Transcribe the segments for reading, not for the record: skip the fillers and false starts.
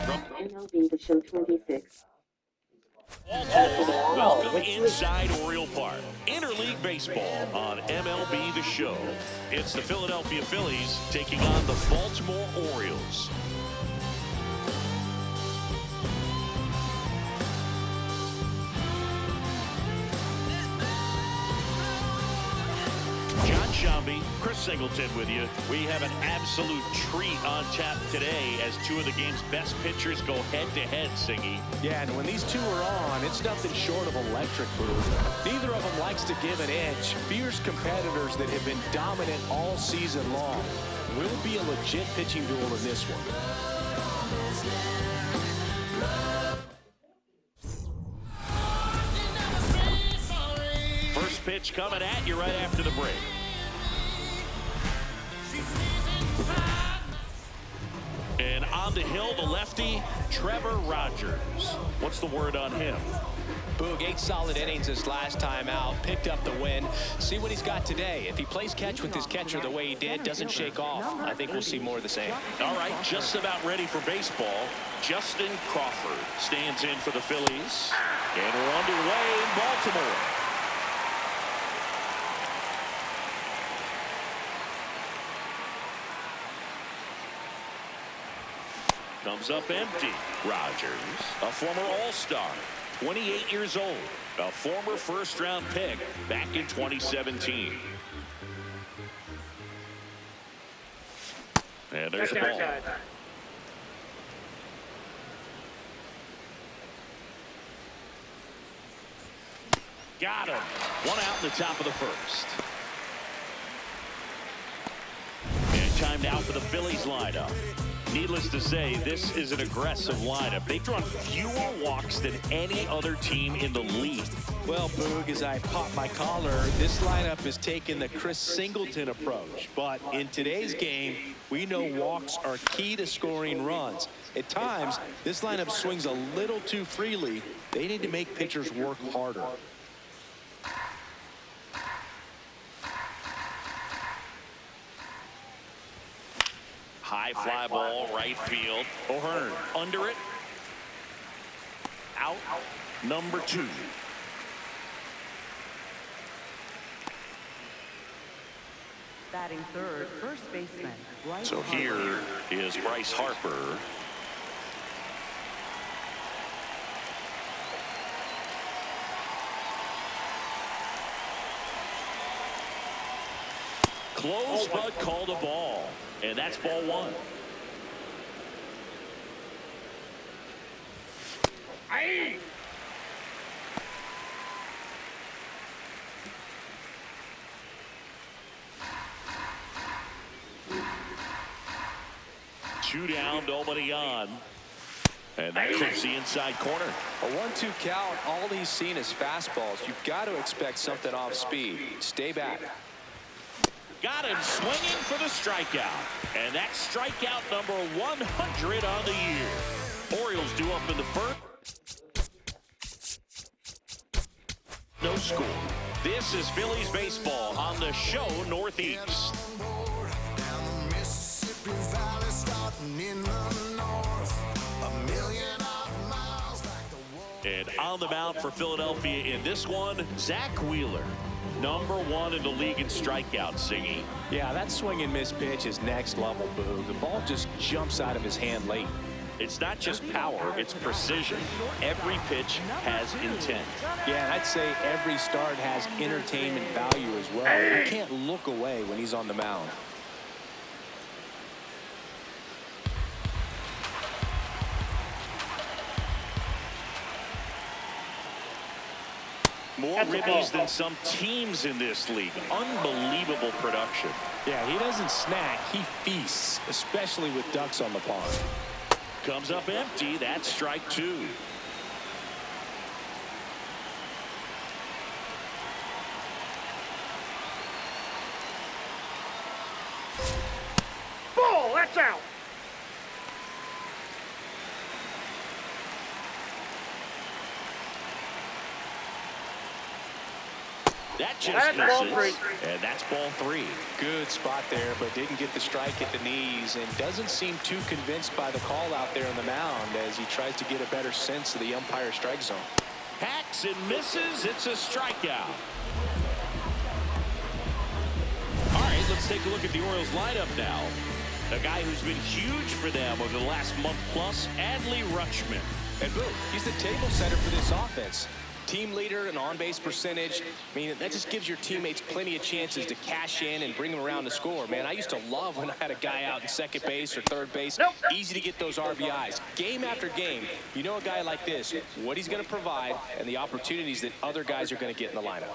From MLB The Show 26. welcome inside Oriole Park. Interleague Baseball on MLB The Show. It's the Philadelphia Phillies taking on the Baltimore Orioles. John Shambi, Chris Singleton with you. We have an absolute treat on tap today as two of the game's best pitchers go head-to-head, Singy. Yeah, and when these two are on, it's nothing short of electric, move. Neither of them likes to give an inch. Fierce competitors that have been dominant all season long. Will be a legit pitching duel in this one. First pitch coming at you right after the break. And on the hill, the lefty, Trevor Rogers. What's the word on him? Boog, 8 solid innings this last time out. Picked up the win. See what he's got today. If he plays catch with his catcher the way he did, doesn't shake off, I think we'll see more of the same. All right, just about ready for baseball. Justin Crawford stands in for the Phillies. And we're underway in Baltimore. Comes up empty. Rogers, a former All-Star, 28 years old, a former first-round pick back in 2017. And there's the ball. Got him. One out in the top of the first. And time now for the Phillies lineup. Needless to say, this is an aggressive lineup. They've drawn fewer walks than any other team in the league. Well, Boog, as I pop my collar, this lineup is taking the Chris Singleton approach. But in today's game, we know walks are key to scoring runs. At times, this lineup swings a little too freely. They need to make pitchers work harder. High fly ball, right field. O'Hearn under it. Out. Number 2. Batting third, first baseman. So here is Bryce Harper. Close, but called a ball. And that's ball 1. Aye. Two down, nobody on. And that clips the inside corner. A 1-2 count, all he's seen is fastballs. You've got to expect something off speed. Stay back. Got him swinging for the strikeout. And that's strikeout number 100 on the year. Orioles due up in the first. No score. This is Phillies baseball on the show Northeast. And on the mound for Philadelphia in this one, Zach Wheeler. Number 1 in the league in strikeouts, Singy. Yeah, that swing and miss pitch is next level, Boo. The ball just jumps out of his hand late. It's not just power, it's precision. Every pitch has intent. Yeah, and I'd say every start has entertainment value as well. You can't look away when he's on the mound. More ribbies than some teams in this league. Unbelievable production. Yeah, he doesn't snack, he feasts, especially with ducks on the pond. Comes up empty. That's strike 2. Ball, that's out. That just That's ball misses. 3. And that's ball 3. Good spot there, but didn't get the strike at the knees and doesn't seem too convinced by the call out there on the mound as he tries to get a better sense of the umpire strike zone. Hacks and misses. It's a strikeout. All right, let's take a look at the Orioles lineup now. A guy who's been huge for them over the last month plus, Adley Rutschman. And boom, he's the table setter for this offense. Team leader and on-base percentage. I mean, that just gives your teammates plenty of chances to cash in and bring them around to score. Man, I used to love when I had a guy out in second base or third base. Easy to get those RBIs. Game after game, you know a guy like this, what he's going to provide and the opportunities that other guys are going to get in the lineup.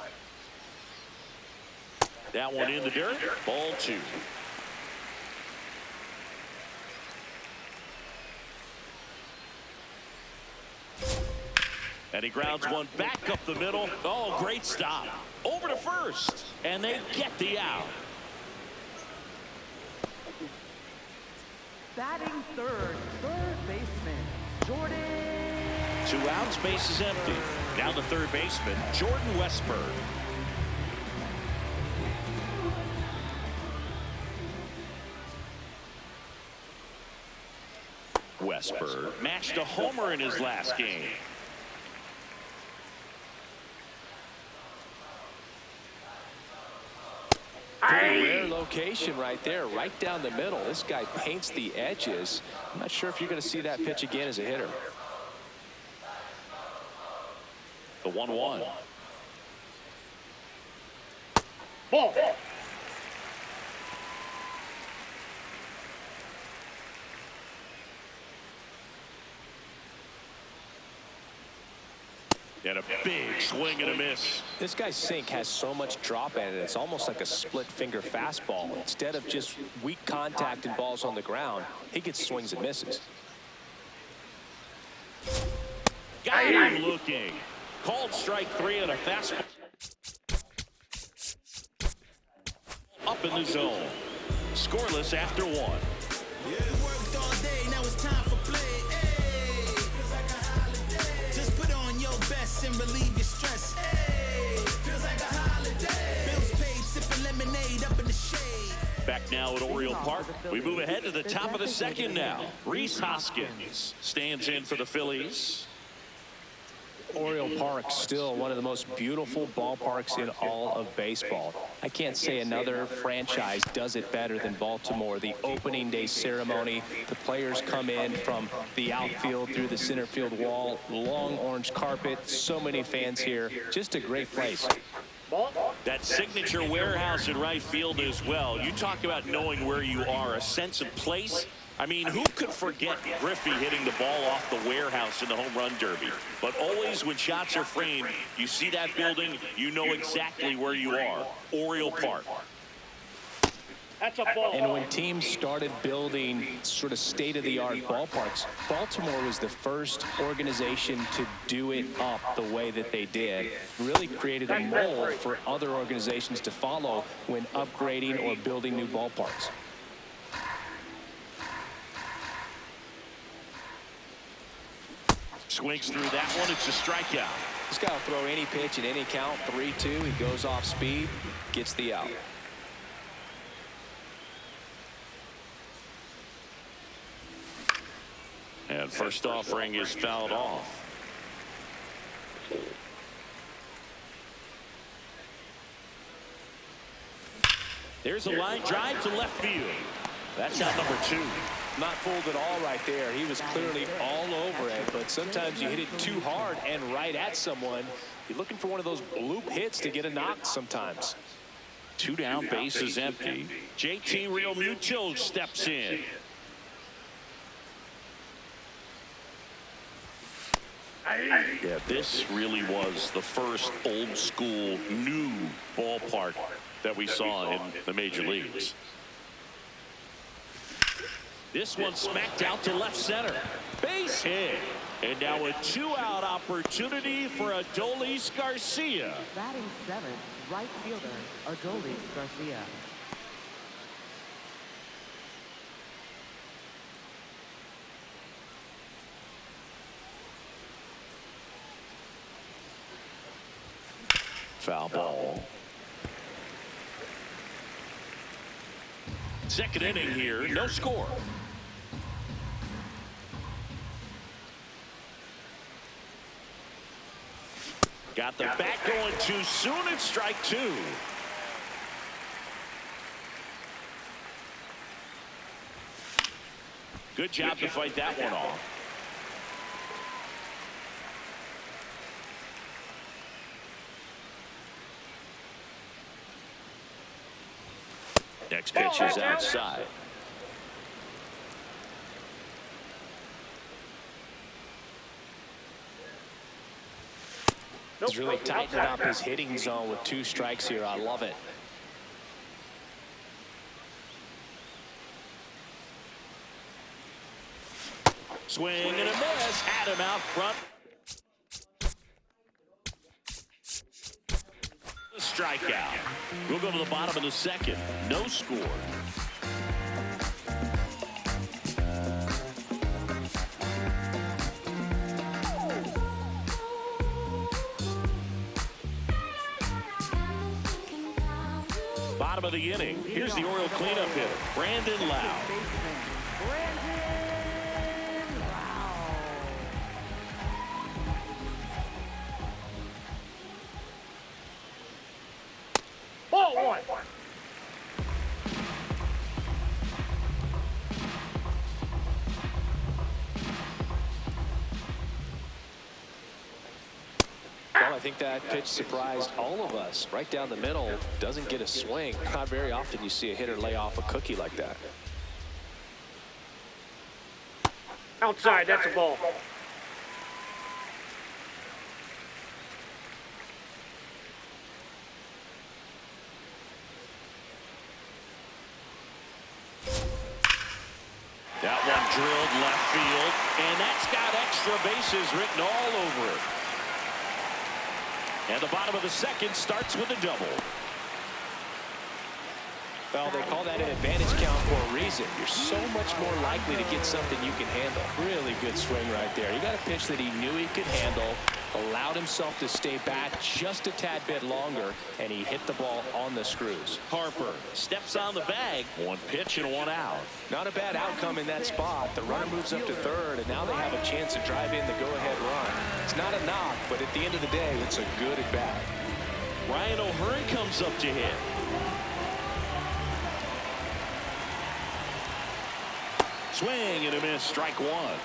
That one in the dirt. Ball 2. And he grounds one back up the middle. Oh, great stop. Over to first. And they get the out. Batting third baseman, Jordan. 2 outs, base is empty. Now the third baseman, Jordan Westburg. Westburg matched a homer in his last game. Pretty rare location right there, right down the middle. This guy paints the edges. I'm not sure if you're going to see that pitch again as a hitter. The 1-1. Ball. And a big swing and a miss. This guy's sink has so much drop in it. It's almost like a split finger fastball. Instead of just weak contact and balls on the ground, he gets swings and misses. Got him looking. Called strike 3 on a fastball. Up in the zone. Scoreless after 1. Yeah, worked all day, now it's time for play. Hey, feels like a holiday. Just put on your best and relieve your stress. Hey, feels like a holiday. Bills paid, sipping lemonade up in the shade. Back now at Oriole Park. We move ahead to the top of the second now. Rhys Hoskins stands in for the Phillies. Oriole Park still one of the most beautiful ballparks in all of baseball. I can't say another franchise does it better than Baltimore. The opening day ceremony, the players come in from the outfield through the center field wall, long orange carpet, so many fans here. Just a great place. That signature warehouse in right field as well. You talk about knowing where you are, a sense of place. I mean, who could forget Griffey hitting the ball off the warehouse in the home run derby? But always when shots are framed, you see that building, you know exactly where you are. Oriole Park. That's a ball. And when teams started building sort of state-of-the-art ballparks, Baltimore was the first organization to do it up the way that they did. Really created a mold for other organizations to follow when upgrading or building new ballparks. Swings through that one. It's a strikeout. This guy will throw any pitch at any count. 3-2. He goes off speed, gets the out. And first offering is fouled off. There's a line drive to left field. That's out number 2. Not fooled at all right there. He was clearly all over it, but sometimes you hit it too hard and right at someone. You're looking for one of those bloop hits to get a knock sometimes. 2 down, base is empty. JT Realmuto steps in. Yeah, this really was the first old school new ballpark that we saw in the major leagues. This one smacked out to left center. Base hit. And now a 2-out opportunity for Adolis Garcia. Batting seventh, right fielder, Adolis Garcia. Foul ball. Second inning here, no score. Got the bat going too soon. It's strike two. Good job to fight that one off. Next pitch is outside. He's really tightening up his hitting zone with 2 strikes here. I love it. Swing and a miss. Had him out front. A strikeout. We'll go to the bottom of the second. No score. Bottom of the inning. Here's the Oriole cleanup hitter, Brandon Lau. Ball one. Well, I think that pitch surprised all of us. Right down the middle, doesn't get a swing. Not very often you see a hitter lay off a cookie like that. Outside, that's a ball. That one drilled left field, and that's got extra bases written all over it. And the bottom of the second starts with a double. Well, they call that an advantage count for a reason. You're so much more likely to get something you can handle. Really good swing right there. He got a pitch that he knew he could handle, allowed himself to stay back just a tad bit longer, and he hit the ball on the screws. Harper steps on the bag. One pitch and one out. Not a bad outcome in that spot. The runner moves up to third, and now they have a chance to drive in the go-ahead run. It's not a knock, but at the end of the day, it's a good at bat. Ryan O'Hearn comes up to hit. Swing and a miss. Strike one.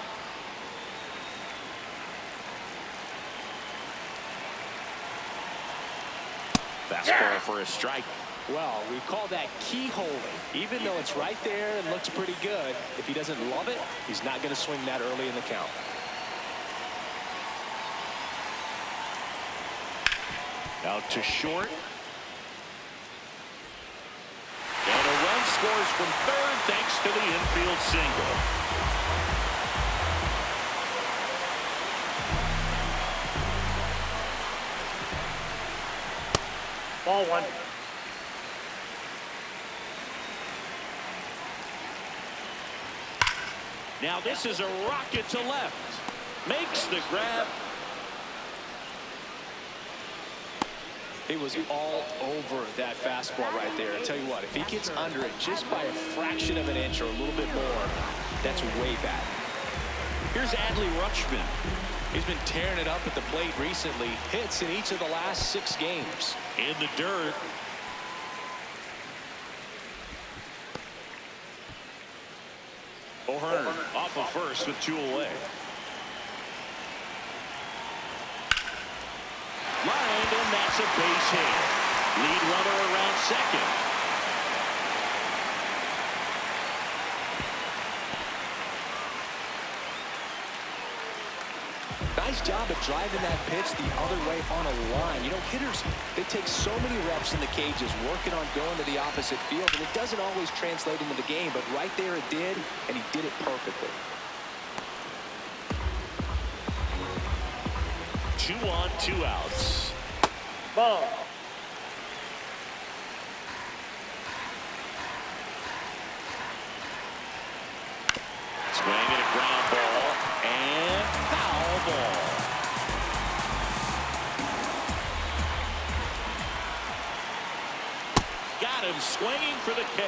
Fastball for a strike. Well, we call that keyholing. Even though it's right there and looks pretty good, if he doesn't love it, he's not going to swing that early in the count. Out to short. And a run scores from third thanks to the infield single. Ball one. Now this is a rocket to left. Makes the grab. He was all over that fastball right there. I tell you what, if he gets under it just by a fraction of an inch or a little bit more, that's way back. Here's Adley Rutschman. He's been tearing it up at the plate recently. Hits in each of the last 6 games. In the dirt. O'Hearn off of first with 2 away. Lined, and that's a base hit. Lead runner around second. Nice job of driving that pitch the other way on a line. You know, hitters, they take so many reps in the cages working on going to the opposite field, and it doesn't always translate into the game, but right there it did, and he did it perfectly. 2 on, 2 outs. Ball. Swing and a ground ball, and foul ball. Got him swinging for the K.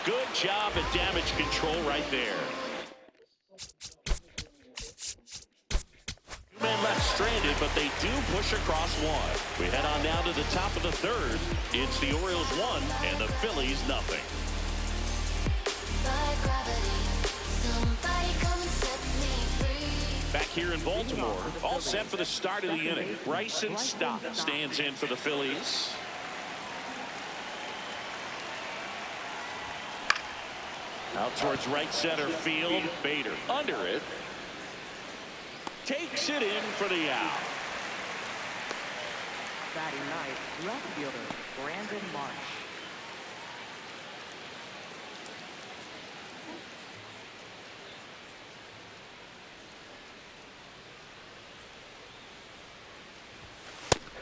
Good job at damage control right there. 2 men left stranded, but they do push across one. We head on down to the top of the third. It's the Orioles 1 and the Phillies nothing. Back here in Baltimore, all set for the start of the inning. Bryson Stott stands in for the Phillies. Out towards right center field. Bader under it. Takes it in for the out. Batting ninth, left fielder Brandon Marsh.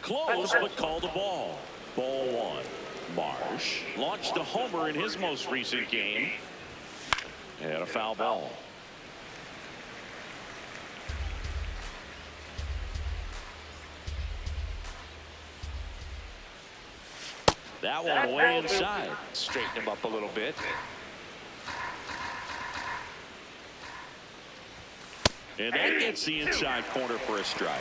Close, but called a ball. Ball one. Marsh launched a homer in his most recent game. And a foul ball. That one way inside. Straighten him up a little bit. And that gets the inside corner for a strike.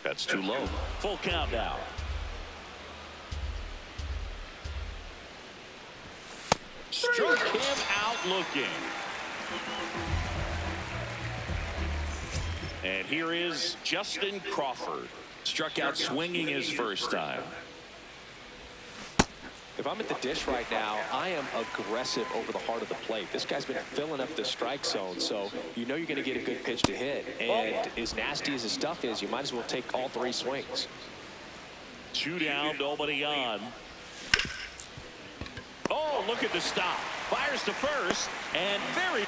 That's too low. Full count now. Struck him out looking. And here is Justin Crawford. Struck out swinging his first time. If I'm at the dish right now, I am aggressive over the heart of the plate. This guy's been filling up the strike zone, so you know you're going to get a good pitch to hit. And as nasty as his stuff is, you might as well take all three swings. 2 down, nobody on. Oh, look at the stop. Fires to first, and very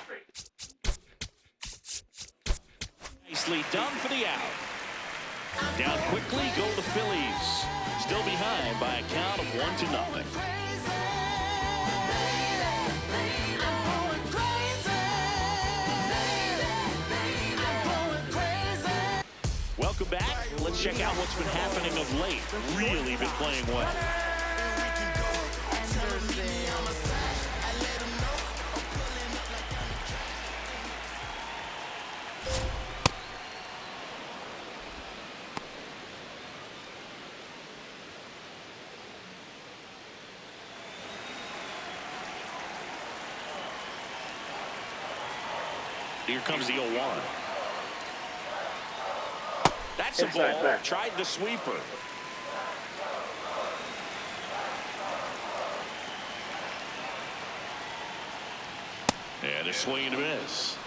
nicely done for the out. Down quickly go the Phillies. Still behind by a count of 1-0. Welcome back. Let's check out what's been happening of late. Really been playing well. Here comes the 0-1. That's a ball. Tried the sweeper. And a swing and a miss.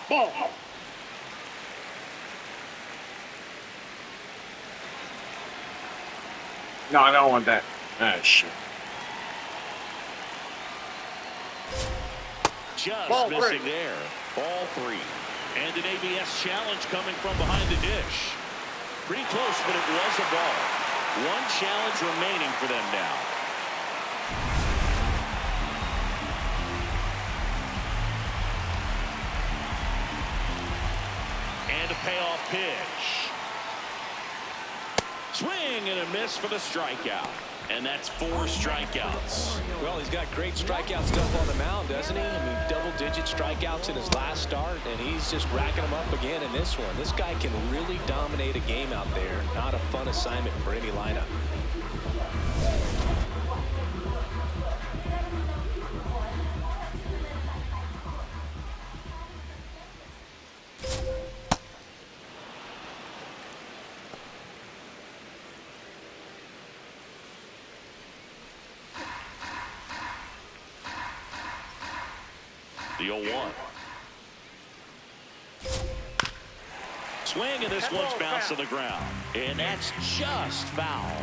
Ball. No, I don't want that. Ah, shit. Just Ball missing three. there. Ball 3. And an ABS challenge coming from behind the dish. Pretty close, but it was a ball. One challenge remaining for them now. And a payoff pitch. Swing and a miss for the strikeout. And that's 4 strikeouts. Well, he's got great strikeout stuff on the mound, doesn't he? I mean, double-digit strikeouts in his last start, and he's just racking them up again in this one. This guy can really dominate a game out there. Not a fun assignment for any lineup. The 0-1. Swing, and this one's bounced to the ground. And that's just foul.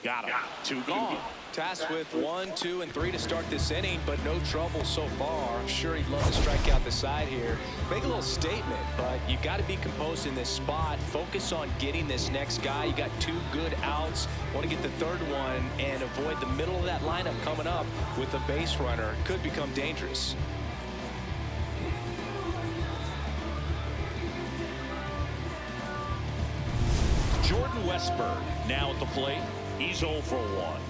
Got him. 2 gone. Tasked with 1, 2, and 3 to start this inning, but no trouble so far. I'm sure he'd love to strike out the side here. Make a little statement, but you got to be composed in this spot. Focus on getting this next guy. You got 2 good outs. Want to get the 3rd one and avoid the middle of that lineup coming up with a base runner. Could become dangerous. Jordan Westburg now at the plate. He's 0 for 1.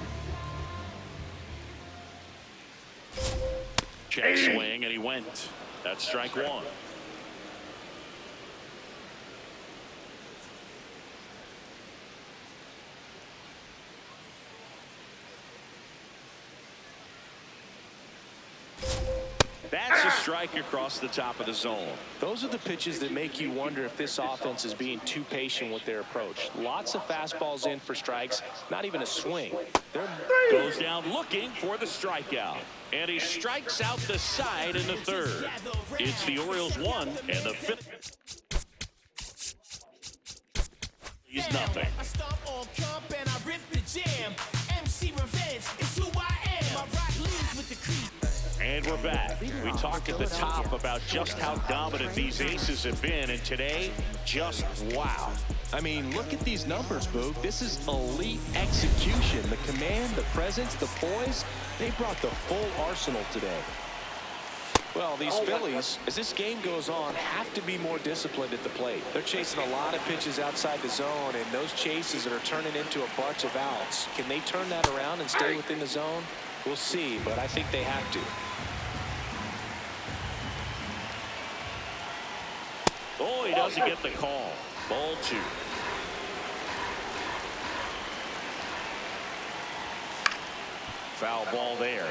Check swing, and he went. That's strike 1. That's a strike across the top of the zone. Those are the pitches that make you wonder if this offense is being too patient with their approach. Lots of fastballs in for strikes, not even a swing. Goes down looking for the strikeout. And he strikes out the side in the 3rd. It's the Orioles 1 and the 5th. He's nothing. I stomp on Trump and I rip the jam. MC Revenge is who I am. I rock leads with the creep. And we're back. We talked at the top about just how dominant these aces have been, and today, just wow. I mean, look at these numbers, Boog. This is elite execution. The command, the presence, the poise, they brought the full arsenal today. Well, these Phillies, as this game goes on, have to be more disciplined at the plate. They're chasing a lot of pitches outside the zone, and those chases are turning into a bunch of outs. Can they turn that around and stay within the zone? We'll see, but I think they have to. Oh, he doesn't get the call. Ball 2. Foul ball there.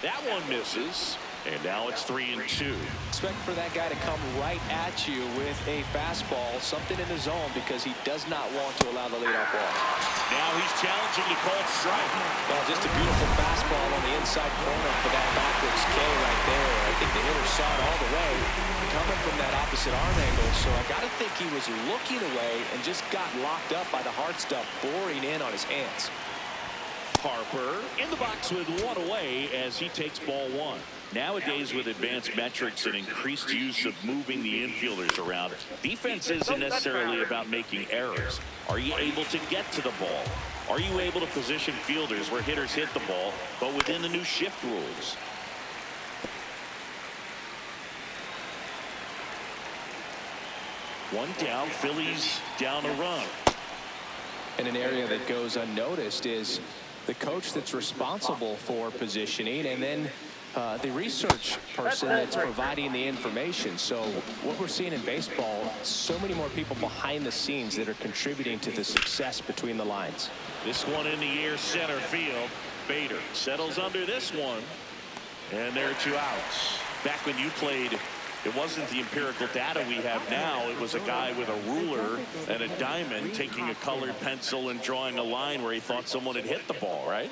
That one misses. And now it's 3-2. Expect for that guy to come right at you with a fastball, something in the zone, because he does not want to allow the leadoff walk. Now he's challenging to call it strike. Well, just a beautiful fastball on the inside corner for that backwards K right there. I think the hitter saw it all the way, coming from that opposite arm angle. So I got to think he was looking away and just got locked up by the hard stuff boring in on his hands. Harper in the box with 1 away as he takes ball 1. Nowadays, with advanced metrics and increased use of moving the infielders around, defense isn't necessarily about making errors. Are you able to get to the ball? Are you able to position fielders where hitters hit the ball, but within the new shift rules? One down, Phillies down a run. And an area that goes unnoticed is the coach that's responsible for positioning, and then the research person that's providing the information. So what we're seeing in baseball, so many more people behind the scenes that are contributing to the success between the lines. This one in the air, center field. Bader settles under this one, and there are 2 outs. Back when you played, it wasn't the empirical data we have now. It was a guy with a ruler and a diamond taking a colored pencil and drawing a line where he thought someone had hit the ball, right?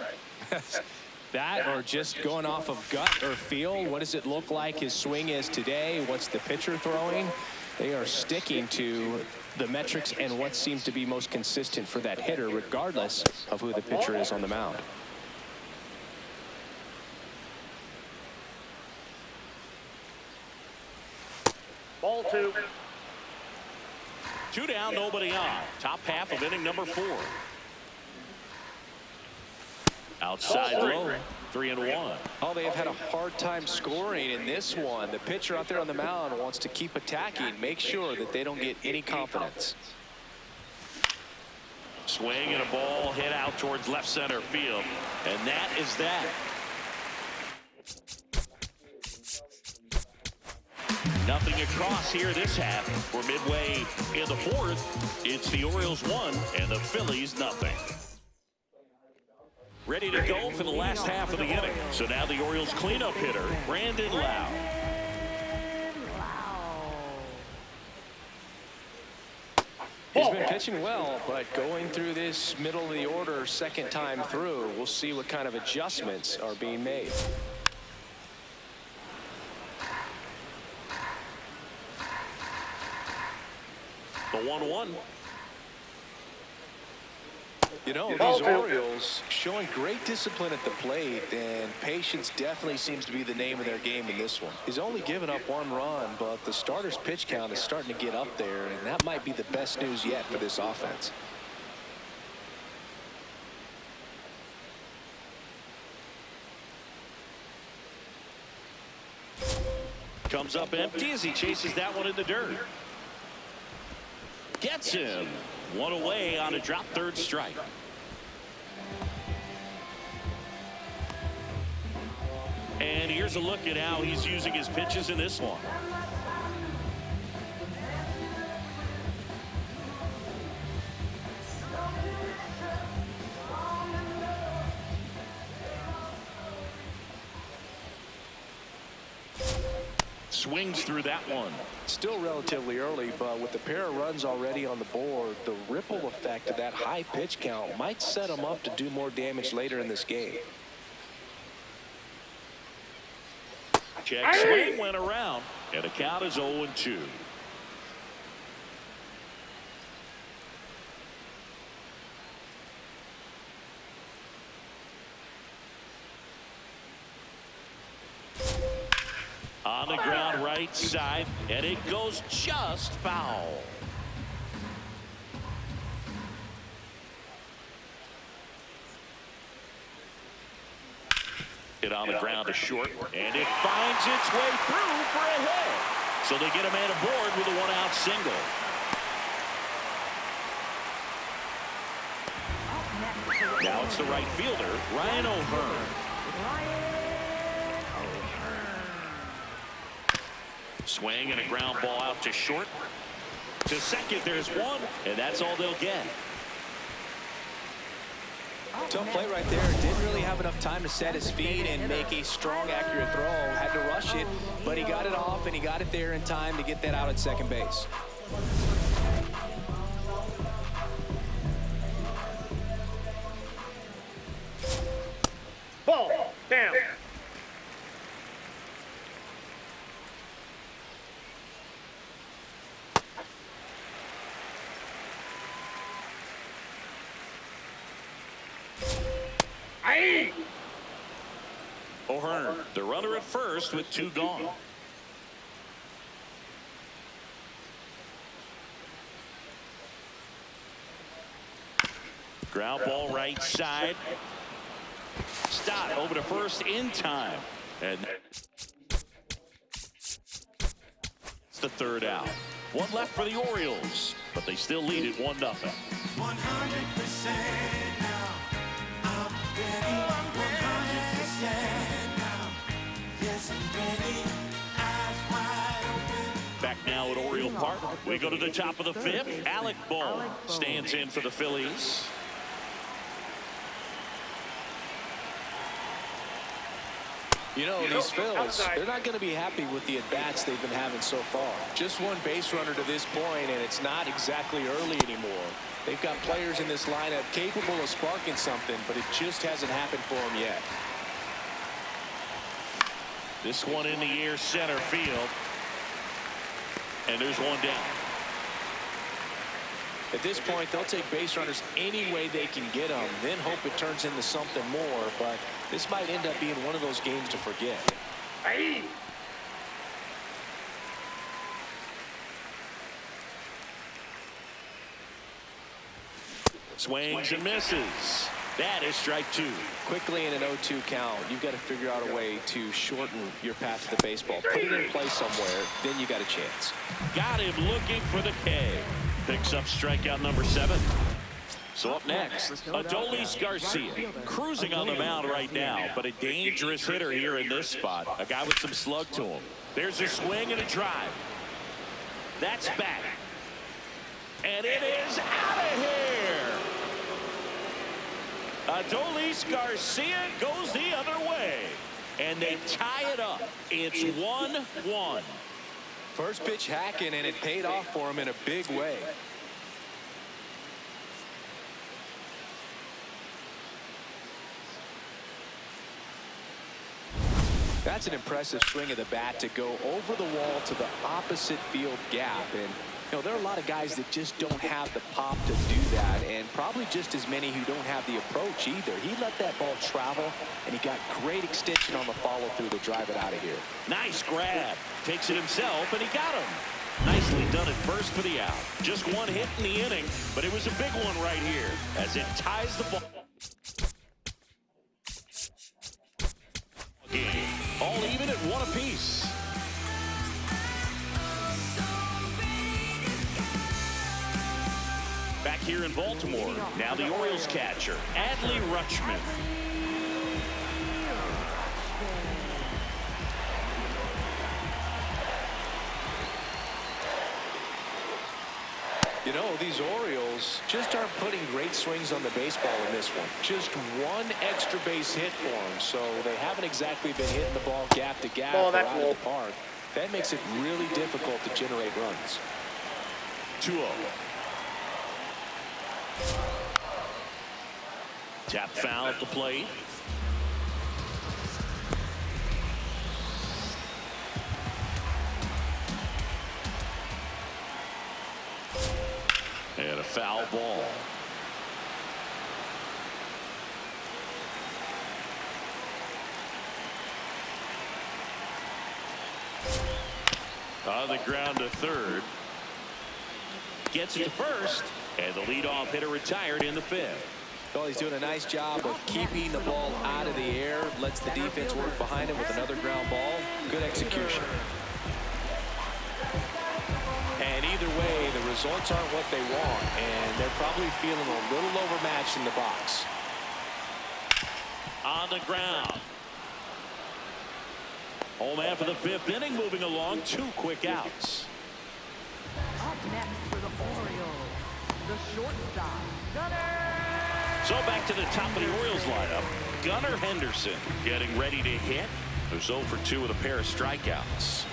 That, or just going off of gut or feel. What does it look like his swing is today? What's the pitcher throwing? They are sticking to the metrics and what seems to be most consistent for that hitter, regardless of who the pitcher is on the mound. Ball 2. 2 down, nobody on. Top half of inning number 4. Outside low, 3-1. Oh, they have had a hard time scoring in this one. The pitcher out there on the mound wants to keep attacking, make sure that they don't get any confidence. Swing and a ball hit out towards left center field. And that is that. Nothing across here this half. We're midway in the 4th. It's the Orioles 1 and the Phillies nothing. Ready to go for the last half of the inning. So now the Orioles cleanup hitter, Brandon Lau. He's been pitching well, but going through this middle of the order second time through, we'll see what kind of adjustments are being made. 1-1. You know, Ball these two. Orioles showing great discipline at the plate, and patience definitely seems to be the name of their game in this one. He's only given up 1 run, but the starter's pitch count is starting to get up there, and that might be the best news yet for this offense. Comes up empty as he chases that one in the dirt. Gets him. 1 away on a drop, 3rd strike. And here's a look at how he's using his pitches in this one. Swings through that one. Still relatively early, but with the pair of runs already on the board, the ripple effect of that high pitch count might set him up to do more damage later in this game. Check swing went around, and the count is 0-2. On the ground right side, and it goes just foul. Hit on the ground to short, and it finds its way through for a hit. So they get a man aboard with a 1-out single. Now it's the right fielder, Ryan O'Hearn. Swing and a ground ball out to short. To second, there's one, and that's all they'll get. Tough play right there. Didn't really have enough time to set his feet and make a strong, accurate throw. Had to rush it, but he got it off, and he got it there in time to get that out at second base. Ball down. O'Hearn, the runner at first with 2 gone. Ground ball right side. Stott over to first in time. And it's the 3rd out. 1 left for the Orioles, but they still lead it 1-0. 100% now. I'm ready. 100% now. Yes, I'm ready. Eyes wide open. Back now at Oriole Park. We go to the top of the 5th. Alec Bohm stands in for the Phillies. You know, these Phils, they're not going to be happy with the at-bats they've been having so far. Just 1 base runner to this point, and it's not exactly early anymore. They've got players in this lineup capable of sparking something, but it just hasn't happened for them yet. This one in the air center field. And there's 1 down. At this point, they'll take base runners any way they can get them, then hope it turns into something more, but this might end up being one of those games to forget. Swings and misses. That is strike 2. Quickly in an 0-2 count, you've got to figure out a way to shorten your path to the baseball. Put it in play somewhere, then you got a chance. Got him looking for the K. Picks up strikeout number 7. So up next, Adolis Garcia, cruising on the mound right now, but a dangerous hitter here in this spot. A guy with some slug to him. There's a swing and a drive. That's back. And it is out of here. Adolis Garcia goes the other way. And they tie it up. It's 1-1. First pitch hacking, and it paid off for him in a big way. That's an impressive swing of the bat to go over the wall to the opposite field gap, and You know, there are a lot of guys that just don't have the pop to do that, and probably just as many who don't have the approach either. He let that ball travel, and he got great extension on the follow-through to drive it out of here. Nice grab. Takes it himself, and he got him. Nicely done at first for the out. Just one hit in the inning, but it was a big one right here as it ties the ball. Game. All even at one apiece. Back here in Baltimore, now the Orioles catcher, Adley Rutschman. You know, these Orioles just aren't putting great swings on the baseball in this one. Just one extra base hit for them, so they haven't exactly been hitting the ball gap to gap or out of the park. That makes it really difficult to generate runs. 2-0. Tap foul at the plate. And a foul ball. On the ground to third. Gets it to first. And the leadoff hitter retired in the fifth. Well, he's doing a nice job of keeping the ball out of the air. Lets the defense work behind him with another ground ball. Good execution. And either way, the results aren't what they want, and they're probably feeling a little overmatched in the box. On the ground. Home man for the fifth inning, moving along. 2 quick outs. Up next for the Orioles, the shortstop, Gunnar. So back to the top of the Orioles lineup. Gunnar Henderson getting ready to hit. There's 0 for 2 with a pair of strikeouts.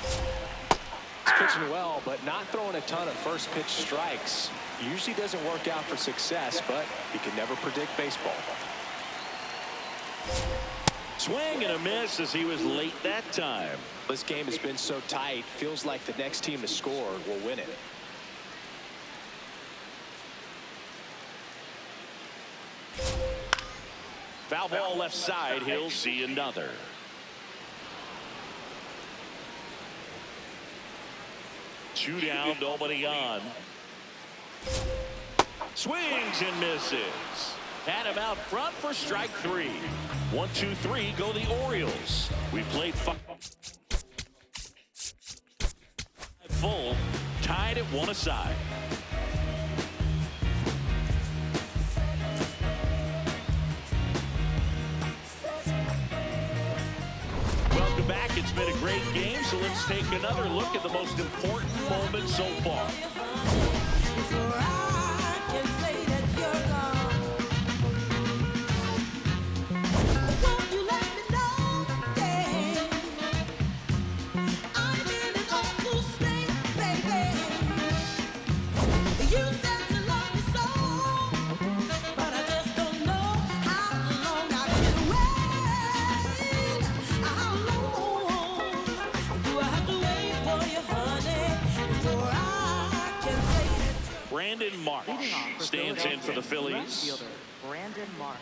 He's pitching well, but not throwing a ton of first pitch strikes. Usually doesn't work out for success, but you can never predict baseball. Swing and a miss as he was late that time. This game has been so tight, feels like the next team to score will win it. Foul ball left side. He'll see another. Two down, nobody on. Swings and misses. Had him out front for strike 3. 1, 2, 3 go the Orioles. We played 5 full, tied at 1 aside. Welcome back. It's been a great game, so let's take another look at the most important moment so far. Marsh stands in for the Phillies. Brandon Marsh.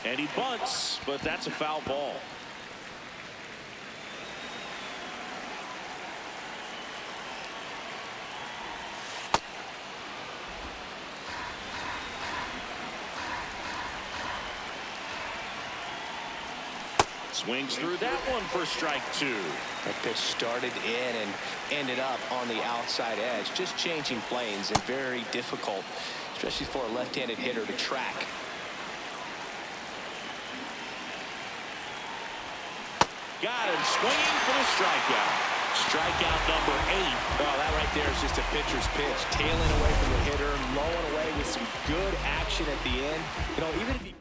And he bunts, but that's a foul ball. Swings through that one for strike 2. That pitch started in and ended up on the outside edge. Just changing planes and very difficult, especially for a left-handed hitter to track. Got him swinging for the strikeout. Strikeout number 8. Well, that right there is just a pitcher's pitch. Tailing away from the hitter, blowing away with some good action at the end. You know, even if he...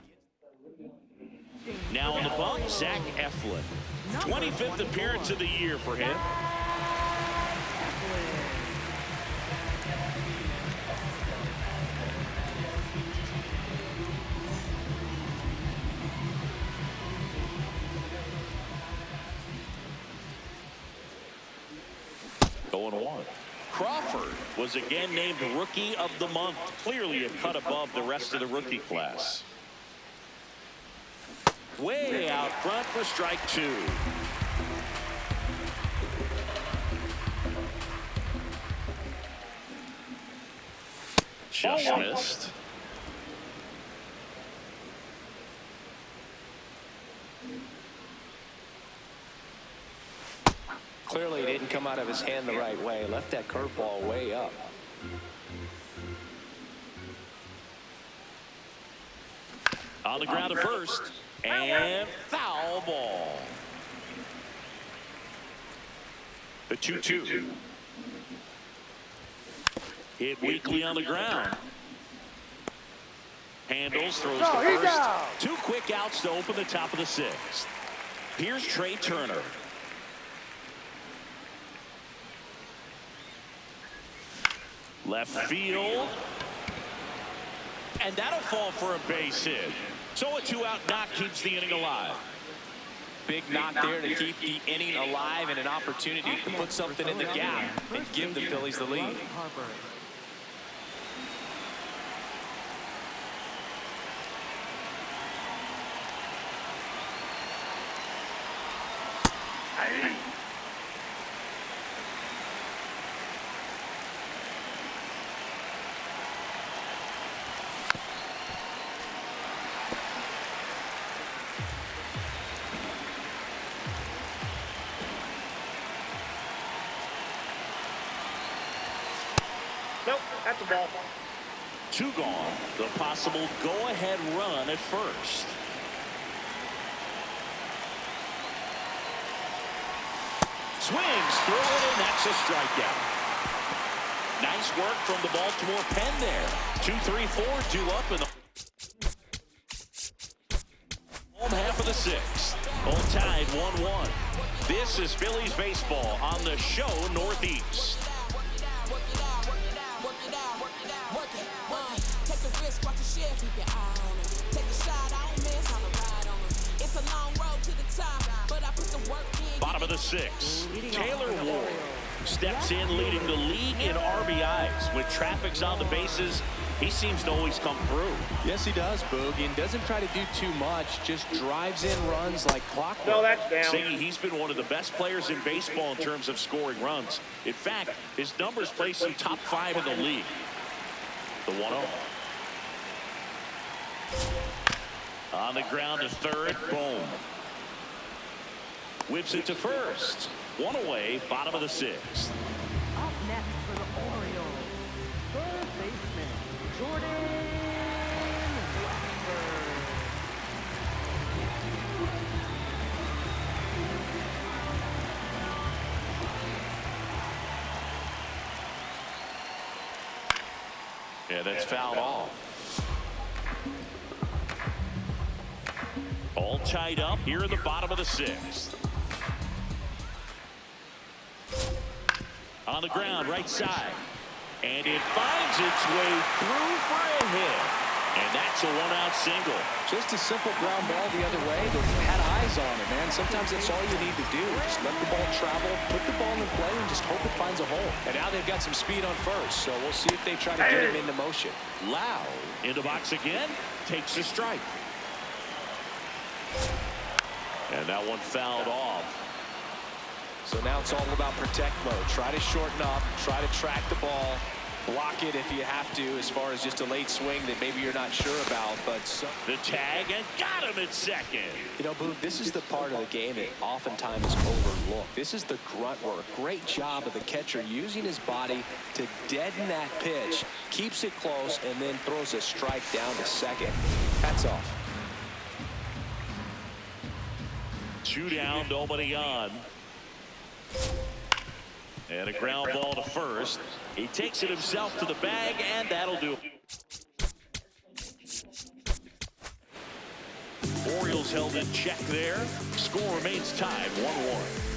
Now on the bump, Zach Eflin. 25th appearance of the year for him. 0-1. Crawford was again named Rookie of the Month. Clearly a cut above the rest of the rookie class. Way out front for strike 2. Just missed. Clearly didn't come out of his hand the right way. Left that curveball way up. On the ground at first. And foul ball. The 2-2. Hit weakly on the ground. Handles, throws to first. 2 quick outs to open the top of the 6th. Here's Trey Turner. Left field. And that'll fall for a base hit. So a 2-out knock keeps the inning alive. Big knock there to keep the inning alive and an opportunity to put something in the gap and give the Phillies the lead. Nope, that's a ball. 2 gone. The possible go-ahead run at first. Swings through it, and that's a strikeout. Nice work from the Baltimore pen there. 2-3-4, 2 up in the home half of the 6th. All tied 1-1. This is Phillies baseball on the show Northeast. Bottom of the 6th. Taylor Ward steps in, leading the league in RBIs. When traffic's on the bases, he seems to always come through. Yes, he does, Boog, and doesn't try to do too much. Just drives in runs like clockwork. No, that's down. Saying he's been one of the best players in baseball in terms of scoring runs. In fact, his numbers place him top 5 in the league. The 1-0. On the ground to third. Boom. Whips it to first. 1 away, bottom of the 6th. Up next for the Orioles, third baseman, Jordan Westburg. Yeah, that's fouled off. All tied up here in the bottom of the 6th. On the ground, right side. And it finds its way through for a hit. And that's a 1-out single. Just a simple ground ball the other way. They had eyes on it, man. Sometimes that's all you need to do. Just let the ball travel, put the ball in play, and just hope it finds a hole. And now they've got some speed on first, so we'll see if they try to get him into motion. Lau in the box again, takes a strike. And that one fouled off. So now it's all about protect mode. Try to shorten up, try to track the ball, block it if you have to, as far as just a late swing that maybe you're not sure about. But the tag, and got him at second. You know, Boog, this is the part of the game that oftentimes is overlooked. This is the grunt work. Great job of the catcher using his body to deaden that pitch, keeps it close, and then throws a strike down to second. Hats off. 2 down, nobody on. And a ground ball to first. He takes it himself to the bag, and that'll do it. Orioles held in check there. Score remains tied 1-1.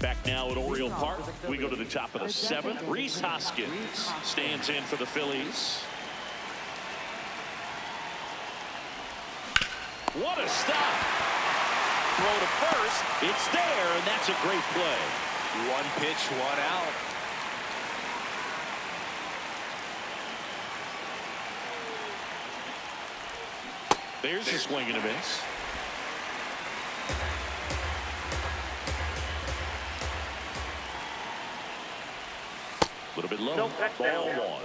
Back now at Oriole Park, we go to the top of the 7th. Rhys Hoskins stands in for the Phillies. What a stop. Throw to first. It's there, and that's a great play. One pitch, one out. There's a swing and a miss. A little bit low. Nope, that's Ball down. one.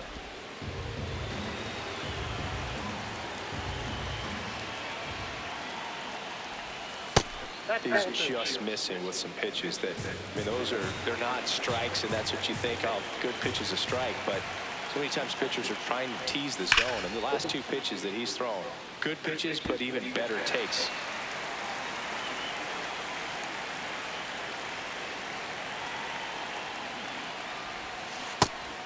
He's just missing with some pitches that, I mean, they're not strikes, and that's what you think, oh, good pitch is a strike, but so many times pitchers are trying to tease the zone, and the last two pitches that he's thrown, good pitches, but even better takes.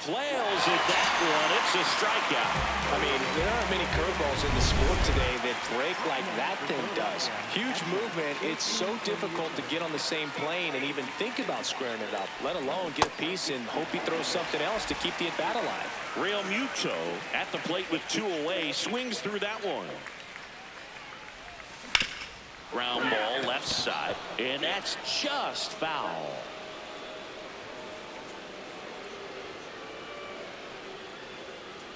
Flails at that one. It's a strikeout. I mean, there aren't many curveballs in the sport today that break like that thing does. Huge movement. It's so difficult to get on the same plane and even think about squaring it up, let alone get a piece and hope he throws something else to keep the at-bat alive. Real Muto at the plate with 2 away. Swings through that one. Ground ball left side. And that's just foul.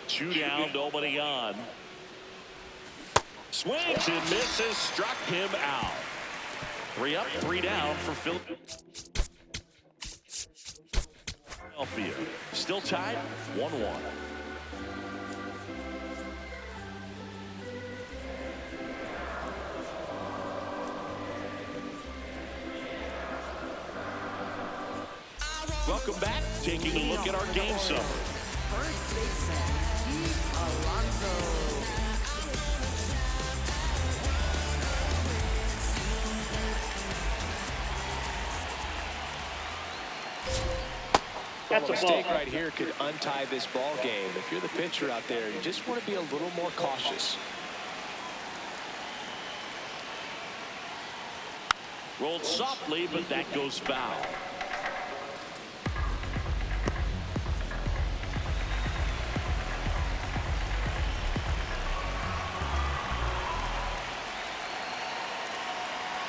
Two down, nobody on. Swings and misses, struck him out. 3 up, 3 down for Philadelphia. Still tied, 1-1. Welcome back. Taking a look at our game summary. First baseman, Pete Alonso. That's A a ball. mistake right here could untie this ball game. If you're the pitcher out there, you just want to be a little more cautious. Rolled softly, but that goes foul.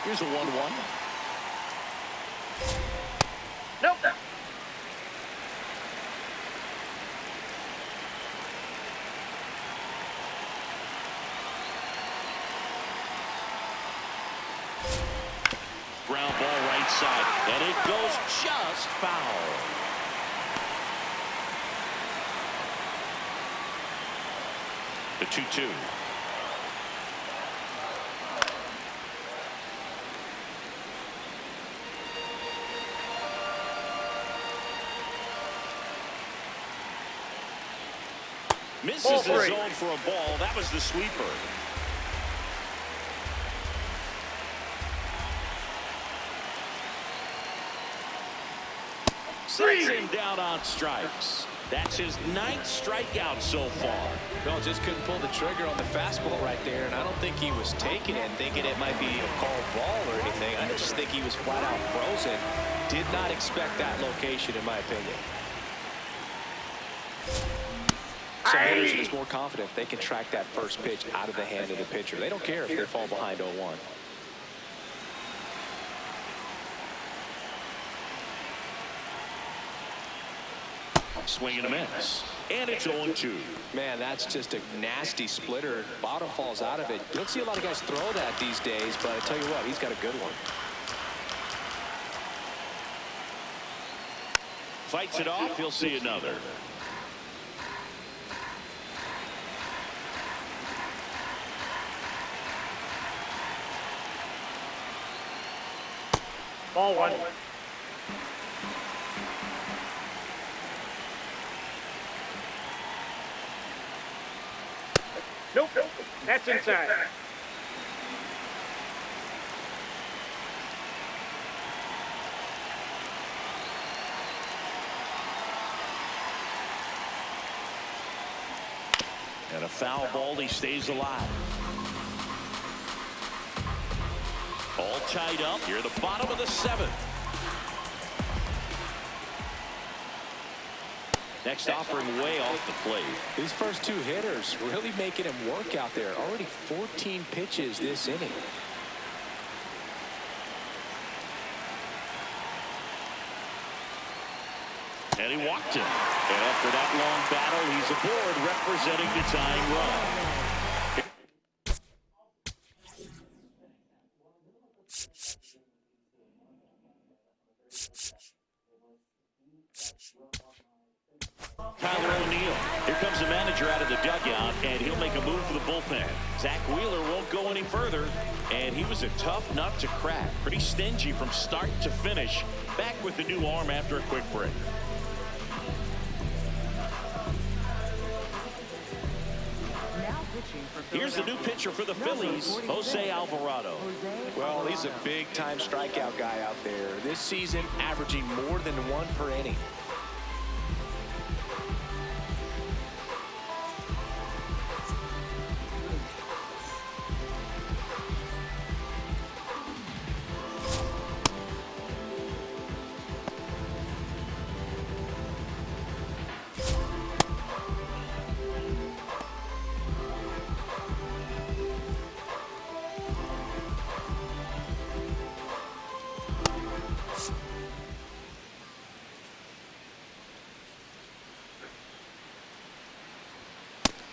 Here's a 1-1. Nope. Ground ball right side, and it goes just foul. The 2-2. Misses the zone for a ball. That was the sweeper. Sets him down on strikes. That's his 9th strikeout so far. No, just couldn't pull the trigger on the fastball right there, and I don't think he was taking it and thinking it might be a called ball or anything. I just think he was flat out frozen. Did not expect that location, in my opinion. Some hitters are just more confident if they can track that first pitch out of the hand of the pitcher. They don't care if they fall behind 0-1. Swing and a miss. And it's 0-2. Man, that's just a nasty splitter. Bottom falls out of it. You don't see a lot of guys throw that these days, but I tell you what, he's got a good one. Fights it off. He'll see another. Ball one. Nope. That's inside. And a foul ball. He stays alive. All tied up here at the bottom of the 7th. Next offering way off the plate. These first two hitters really making him work out there. Already 14 pitches this inning. And he walked him. And after that long battle, he's aboard representing the tying run. Tyler O'Neill. Here comes the manager out of the dugout, and he'll make a move for the bullpen. Zach Wheeler won't go any further, and he was a tough nut to crack. Pretty stingy from start to finish. Back with the new arm after a quick break. Here's the new pitcher for the Phillies, Jose Alvarado. Well, he's a big-time strikeout guy out there. This season, averaging more than 1 per inning.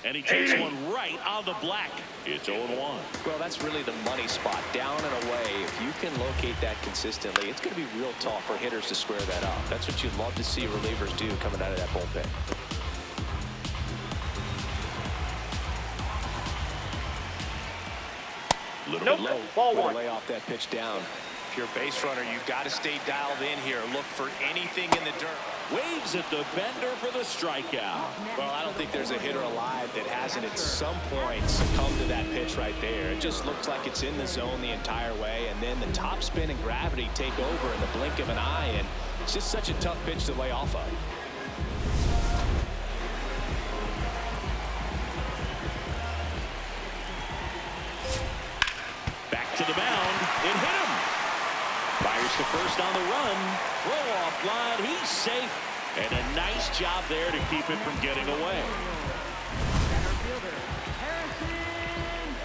And he takes one right on the black. It's 0-1. Well, that's really the money spot, down and away. If you can locate that consistently, it's going to be real tough for hitters to square that up. That's what you'd love to see relievers do coming out of that bullpen. Little Nope. bit low. Ball Way to one. lay off that pitch down. If you're a base runner, you've got to stay dialed in here. Look for anything in the dirt. Waves at the bender for the strikeout. Well, I don't think there's a hitter alive that hasn't at some point succumbed to that pitch right there. It just looks like it's in the zone the entire way, and then the top spin and gravity take over in the blink of an eye, and it's just such a tough pitch to lay off of. Back to the mound. It hit him. Fires to first on the run. Throw off line. He's safe. And a nice job there to keep it from getting away. Center fielder, Harrison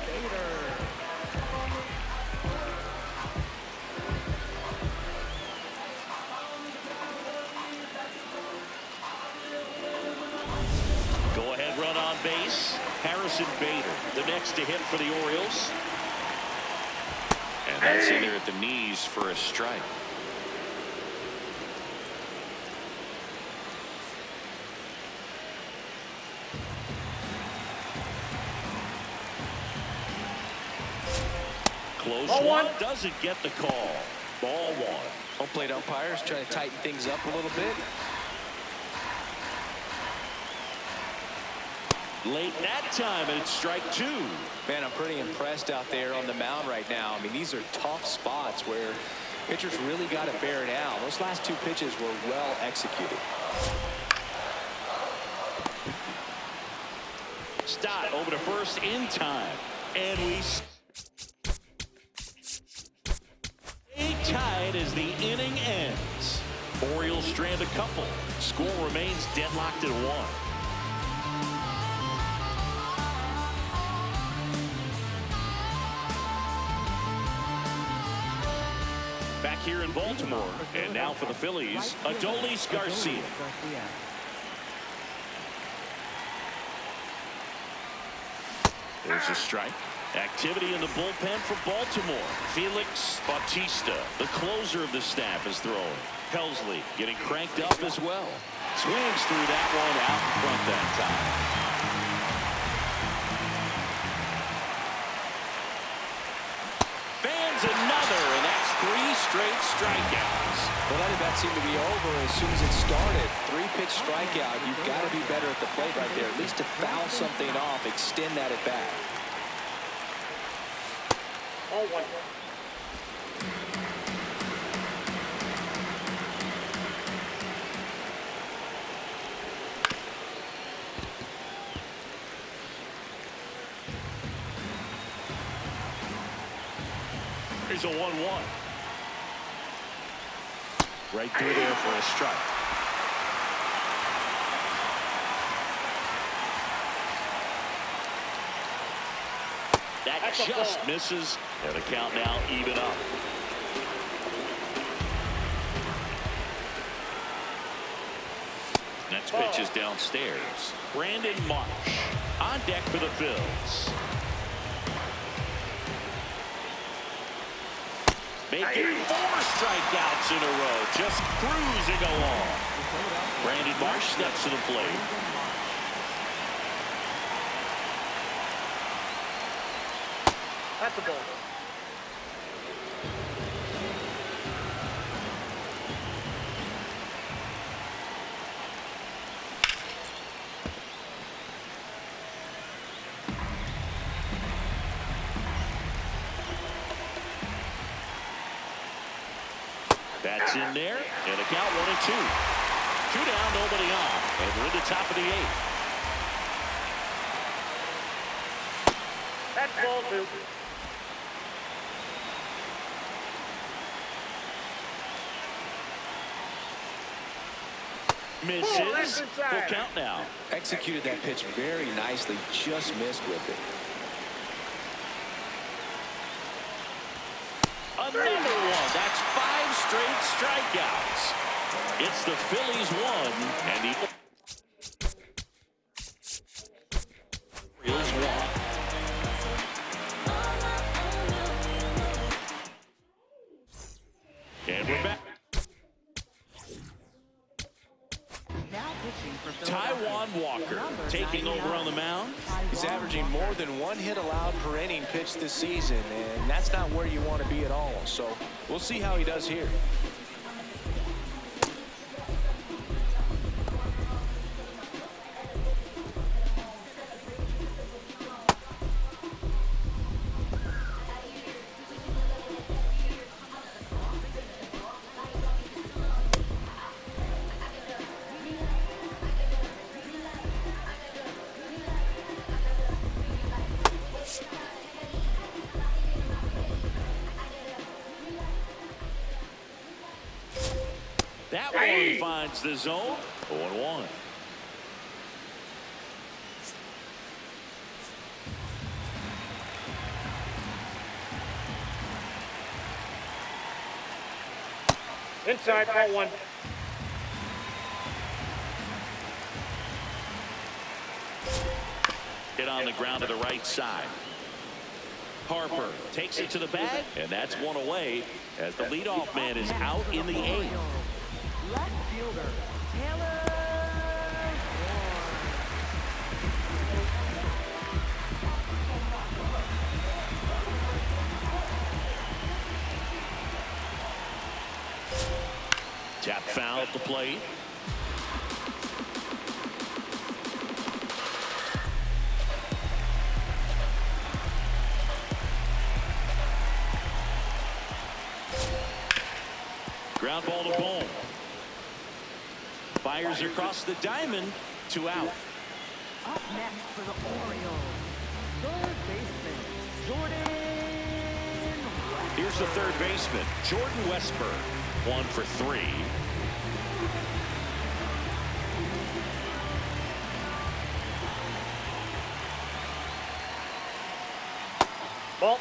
Bader. Go ahead run on base. Harrison Bader, the next to hit for the Orioles. And that's in there at the knees for a strike. Close one. Doesn't get the call. Ball one. Home plate umpires trying to tighten things up a little bit. Late that time, and it's strike two. Man, I'm pretty impressed out there on the mound right now. I mean, these are tough spots where pitchers really got to bear down. Those last two pitches were well executed. Stott over to first in time. And we stay tied as the inning ends. Orioles strand a couple. Score remains deadlocked at 1. Back here in Baltimore, and now for the Phillies, Adolis Garcia. There's a strike. Activity in the bullpen for Baltimore. Felix Bautista, the closer of the staff, is throwing. Helsley getting cranked up as well. Swings through that one out in front that time. Another, and that's 3 straight strikeouts. Well, that about seemed to be over as soon as it started. 3-pitch strikeout. You've got to be better at the plate right there, at least to foul something off, extend that at bat. Ball one. Here's a 1-1. Right through there for a strike. That just misses. And the count now even up. Next pitch is downstairs. Brandon Marsh on deck for the Phils. Making 4 strikeouts in a row, just cruising along. Brandon Marsh steps to the plate. That's a ball. That's in there, and a count 1-2. 2 down, nobody on, and we're in the top of the 8th. That's ball 2. Misses. Full count now. Executed that pitch very nicely, just missed with it. Another one. That's 5 straight strikeouts. It's the Phillies 1 and the Orioles 1. And we're back. Now pitching for Taijuan Walker taking over on the mound. He's averaging more than 1 hit allowed per inning pitched this season, and that's not where you want to be at all. So we'll see how he does here. That one finds the zone. 0-1. Inside, ball 1. Hit on the ground to the right side. Harper takes it to the bag, and that's one away as the leadoff man is out in the 8th. Left fielder, Taylor Tap foul at the plate. Ground ball to Bohm. Fires across the diamond. 2 out. Up next for the Orioles, third baseman, Jordan Westburg. Here's the third baseman, Jordan Westburg. 1 for 3. Ball.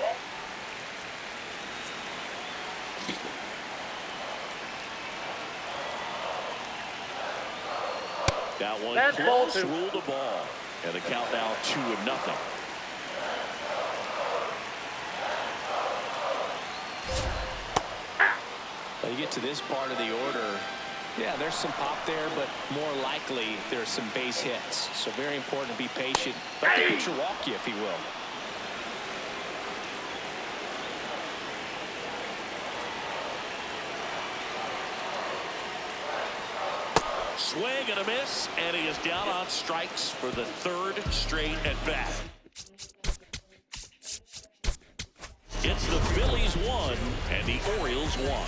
That one That's ball close, 2. ruled the ball. And the count now 2-0. When you get to this part of the order, yeah, there's some pop there, but more likely there's some base hits. So very important to be patient. Let the pitcher walk you, if he will. Swing and a miss, and he is down on strikes for the 3rd straight at bat. It's the Phillies 1 and the Orioles 1.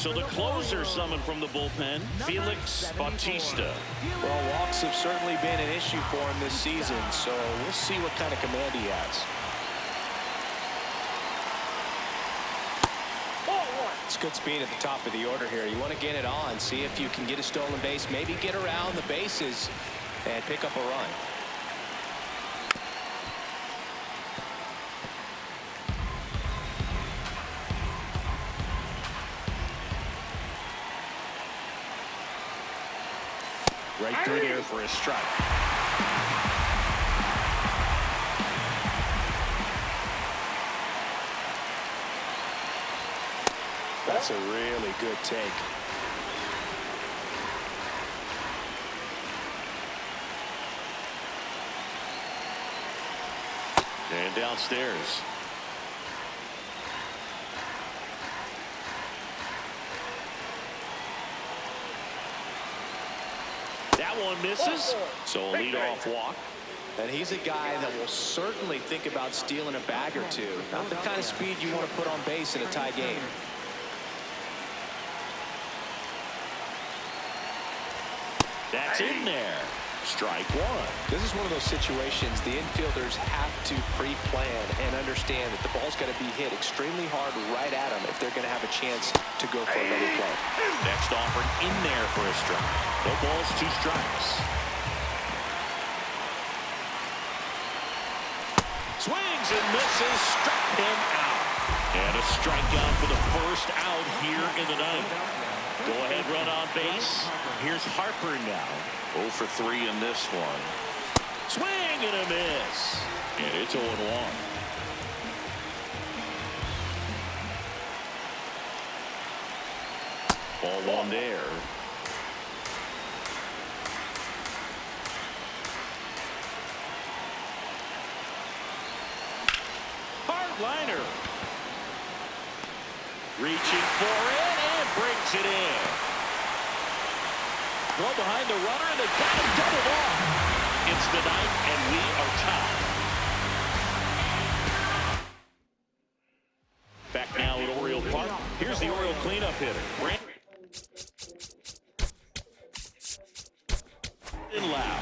So the closer summoned from the bullpen, Felix Bautista. Well, walks have certainly been an issue for him this season, so we'll see what kind of command he has. It's good speed at the top of the order here. You want to get it on, see if you can get a stolen base, maybe get around the bases and pick up a run. Right through there for a strike. That's a really good take. And downstairs. That one misses. So a leadoff walk. And he's a guy that will certainly think about stealing a bag or two. Not the kind of speed you want to put on base in a tie game. That's in there. Strike one. This is one of those situations the infielders have to pre-plan and understand that the ball's got to be hit extremely hard right at them if they're going to have a chance to go for another play. Next offer in there for a strike. No balls, 2 strikes. Swings and misses. Struck him out. And a strikeout for the first out here in the ninth. Go ahead run on base. Here's Harper now. 0 for 3 in this one. Swing and a miss. And it's 0-1. Ball one there. Hard liner. Reaching for it and brings it in. Throw behind the runner, and they've got him doubled off. It's the ninth, and we are tied. Back now at Oriole Park. Here's the Oriole cleanup hitter. Brandon Lau.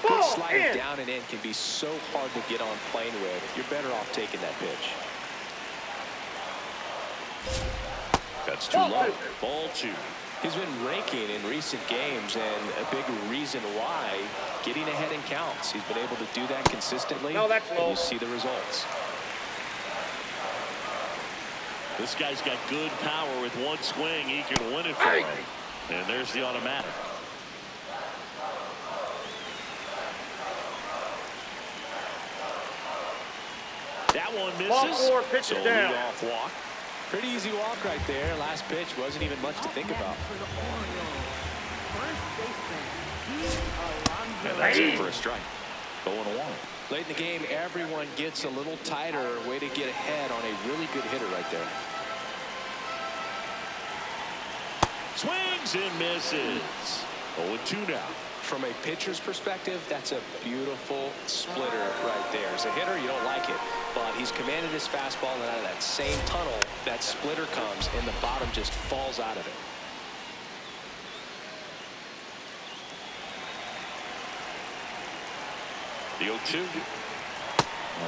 Good slider down and in can be so hard to get on plane with. You're better off taking that pitch. That's too low. Ball 2. He's been raking in recent games, and a big reason why, getting ahead in counts. He's been able to do that consistently. No, that's low. And you see the results. This guy's got good power. With one swing, he can win it for him. And there's the automatic. That one misses. Ball 4, pitch So it down. leadoff walk. Pretty easy walk right there. Last pitch wasn't even much to think about. And that's it for a strike. 0-1. Late in the game, everyone gets a little tighter. Way to get ahead on a really good hitter right there. Swings and misses. 0-2 now. From a pitcher's perspective, that's a beautiful splitter right there. As a hitter, you don't like it, but he's commanded his fastball, and out of that same tunnel, that splitter comes, and the bottom just falls out of it. The 0-2.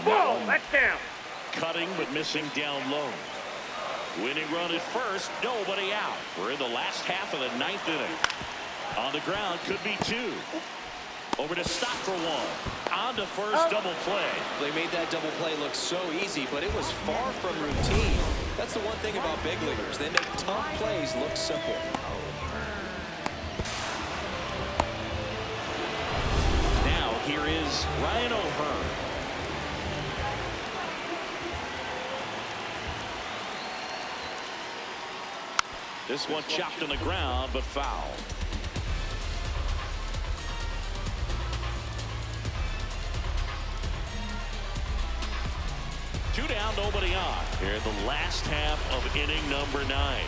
Ball, that's down. Cutting but missing down low. Winning run at first, nobody out. We're in the last half of the ninth inning. On the ground, could be 2. Over to Stock for 1. On to first, double play. They made that double play look so easy, but it was far from routine. That's the one thing about big leaguers. They make tough plays look simple. Now, here is Ryan O'Hearn. This one chopped on the ground, but foul. Two down, nobody on. Here in the last half of inning number 9.